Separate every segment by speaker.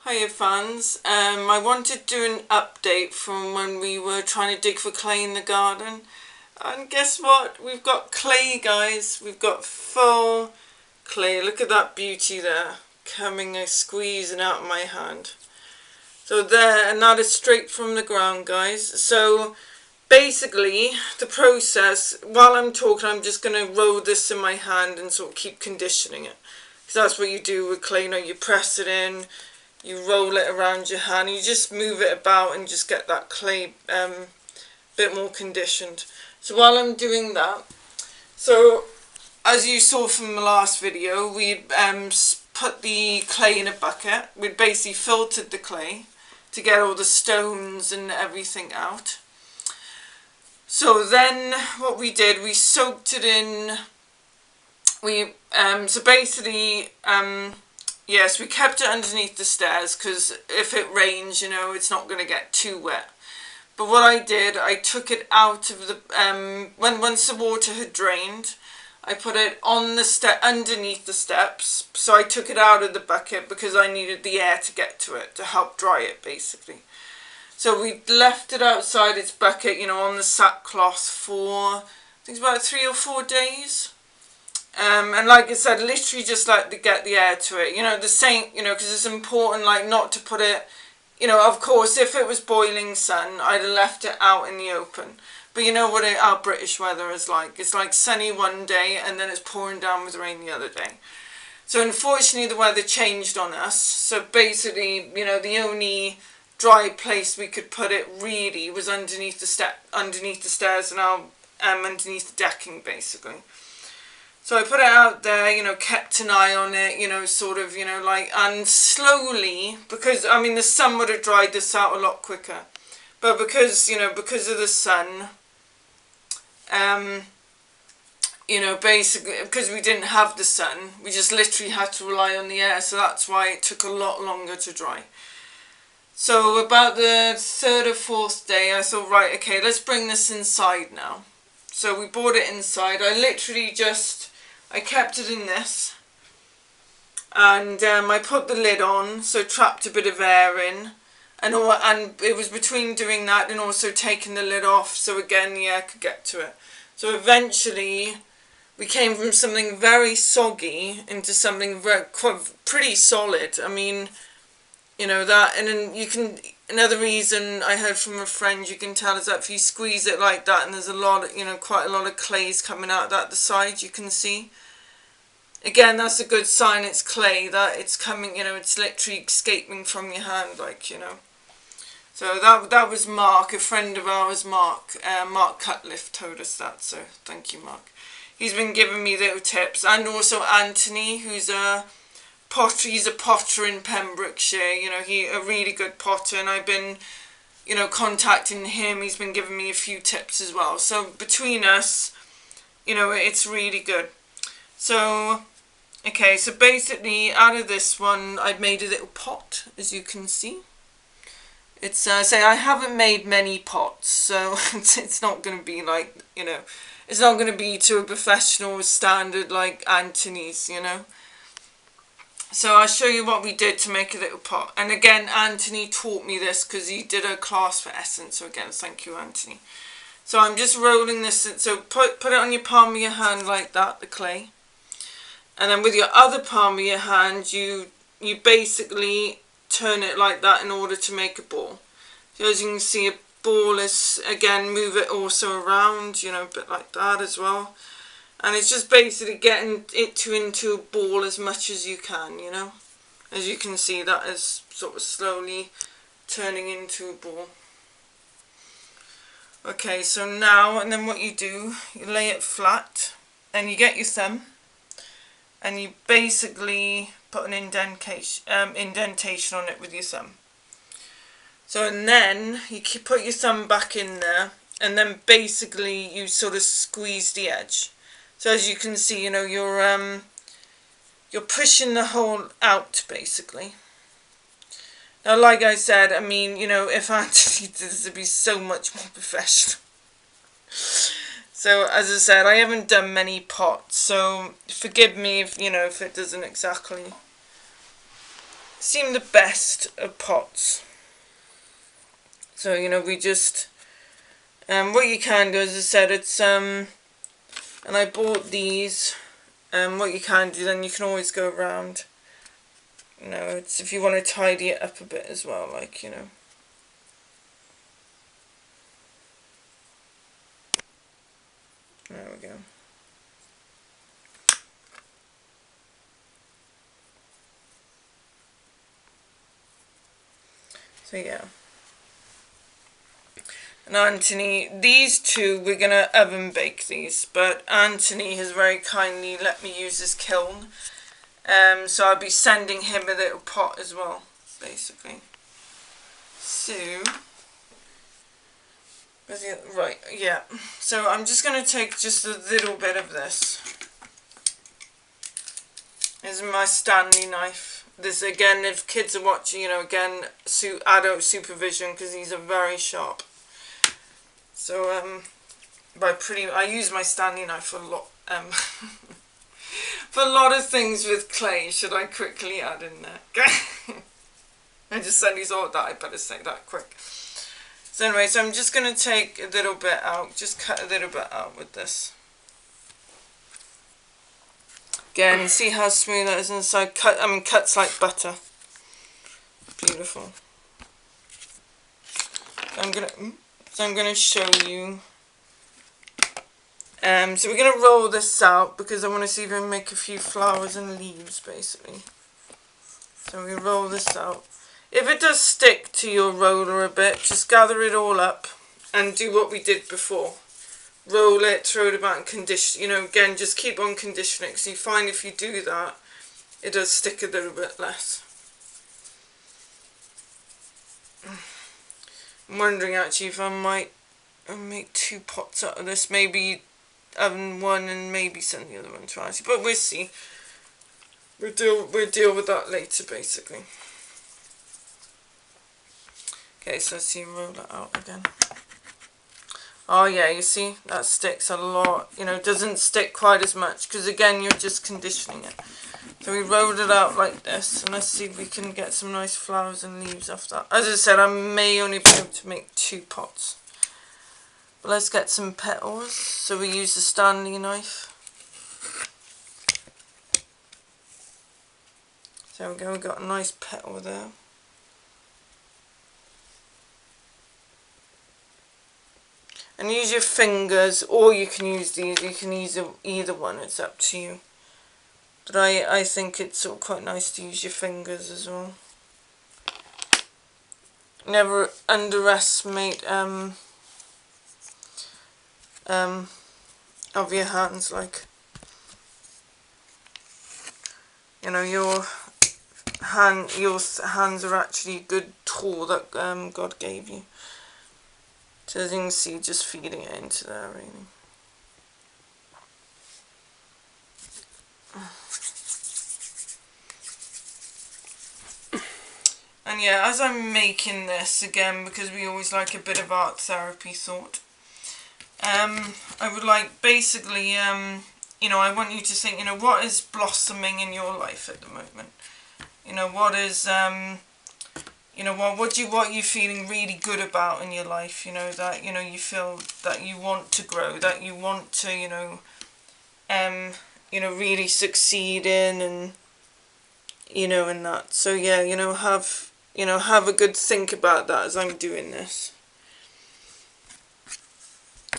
Speaker 1: Hiya fans, I wanted to do an update from when we were trying to dig for clay in the garden, and guess what, we've got clay guys, we've got full clay. Look at that beauty there, coming and squeezing out of my hand. So there, and that is straight from the ground guys. So basically the process, while I'm talking I'm just going to roll this in my hand and sort of keep conditioning it, because that's what you do with clay. You press it in, you roll it around your hand, you just move it about and just get that clay bit more conditioned. So while I'm doing that, so as you saw from the last video, we put the clay in a bucket. We'd basically filtered the clay to get all the stones and everything out. So then what we did, we soaked it in, so basically yes, we kept it underneath the stairs because if it rains, it's not going to get too wet. But what I did, I took it out of the, once the water had drained, I put it on the underneath the steps. So I took it out of the bucket because I needed the air to get to it, to help dry it basically. So we left it outside its bucket, on the sackcloth for, I think it's about 3 or 4 days. And like I said, literally just like to get the air to it, the same, because it's important not to put it, of course if it was boiling sun I'd have left it out in the open, but you know what our British weather is like, it's like sunny one day and then it's pouring down with rain the other day. So unfortunately the weather changed on us, so basically the only dry place we could put it really was underneath the stairs and underneath the decking basically. So I put it out there, kept an eye on it, and slowly, because, the sun would have dried this out a lot quicker. But because of the sun, basically, because we didn't have the sun, we just literally had to rely on the air, so that's why it took a lot longer to dry. So about the 3rd or 4th day, I thought, right, okay, let's bring this inside now. So we brought it inside. I kept it in this, and I put the lid on, so trapped a bit of air in, and it was between doing that and also taking the lid off, so again the air could get to it. So eventually we came from something very soggy into something pretty solid. That, and then you can, another reason I heard from a friend, you can tell, is that if you squeeze it like that and there's a lot of, quite a lot of clays coming out at the side, you can see. Again, that's a good sign it's clay, that it's coming, it's literally escaping from your hand, So that was Mark, a friend of ours, Mark Cutliff told us that, so thank you Mark. He's been giving me little tips, and also Anthony, who's a potter, he's a potter in Pembrokeshire, he's a really good potter, and I've been, contacting him, he's been giving me a few tips as well. So between us, it's really good. So, okay, so basically out of this one, I've made a little pot, as you can see. It's, I haven't made many pots, so it's not going to be like, it's not going to be to a professional standard like Anthony's, So I'll show you what we did to make a little pot. And again, Anthony taught me this because he did a class for Essence. So again, thank you, Anthony. So I'm just rolling this in. So put it on your palm of your hand like that, the clay. And then with your other palm of your hand, you basically turn it like that in order to make a ball. So as you can see, a ball is, again, move it also around, a bit like that as well. And it's just basically getting it into a ball as much as you can, As you can see, that is sort of slowly turning into a ball. Okay, so now, and then what you do, you lay it flat, and you get your thumb, and you basically put an indentation on it with your thumb. So, and then you put your thumb back in there, and then basically you sort of squeeze the edge. So as you can see, you're pushing the hole out basically. Now, like I said, if Anthony did this, it'd be so much more professional. So as I said, I haven't done many pots, so forgive me if, if it doesn't exactly seem the best of pots. So, you know, we just, what you can do, as I said, it's, and I bought these, what you can do, then you can always go around, you know, it's if you want to tidy it up a bit as well, like, you know. There we go. So yeah. And Anthony, these two, we're going to oven bake these, but Anthony has very kindly let me use his kiln. So I'll be sending him a little pot as well, basically. So, right, yeah. So I'm just going to take just a little bit of this. This is my Stanley knife. This, again, if kids are watching, you know, again, adult supervision, because these are very sharp. So, I use my Stanley knife for a lot, for a lot of things with clay, should I quickly add in there. I just suddenly thought that I better say that quick. So anyway, so I'm just going to take a little bit out, just cut a little bit out with this. Again, see how smooth that is inside? Cuts like butter. Beautiful. So I'm gonna show you. So we're gonna roll this out because I want to see if I can make a few flowers and leaves, basically. So we roll this out. If it does stick to your roller a bit, just gather it all up and do what we did before. Roll it, throw it about and condition, you know, again, just keep on conditioning, because you find if you do that, it does stick a little bit less. I'm wondering actually if I might make 2 pots out of this, maybe oven one and maybe send the other one to Auntie, but we'll see. We'll deal with that later, basically. Okay, so let's see, roll that out again. Oh yeah, you see, that sticks a lot, you know, it doesn't stick quite as much, because again, you're just conditioning it. So we rolled it out like this, and let's see if we can get some nice flowers and leaves off that. As I said, I may only be able to make 2 pots. But let's get some petals, so we use the Stanley knife. There we go, we've got a nice petal there. And use your fingers, or you can use these, you can use either one, it's up to you. But I think it's sort of quite nice to use your fingers as well. Never underestimate of your hands, like, you know, your hands are actually a good tool that God gave you. So as you can see, just feeding it into there, really. And yeah, as I'm making this, again, because we always like a bit of art therapy thought, I would like, basically, you know, I want you to think, you know, what is blossoming in your life at the moment? You know, what is, you know, what are you feeling really good about in your life? You know, that, you know, you feel that you want to grow, that you want to, you know, really succeed in, and, you know, and that. So yeah, you know, have a good think about that as I'm doing this.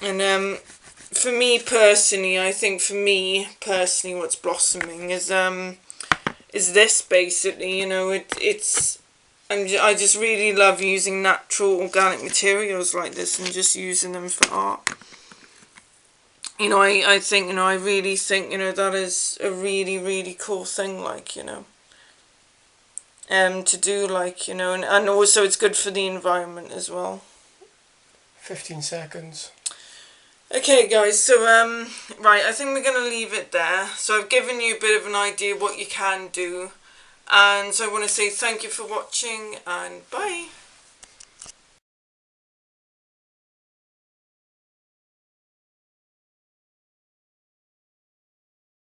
Speaker 1: And for me personally, I think for me personally, what's blossoming is this, basically. You know, I just really love using natural organic materials like this and just using them for art. You know, I think, you know, I really think, you know, that is a really, really cool thing, like, you know, to do, like, you know, and also it's good for the environment as well.
Speaker 2: 15 seconds.
Speaker 1: Okay guys, so right, I think we're going to leave it there. So I've given you a bit of an idea what you can do, and so I want to say thank you for watching, and bye.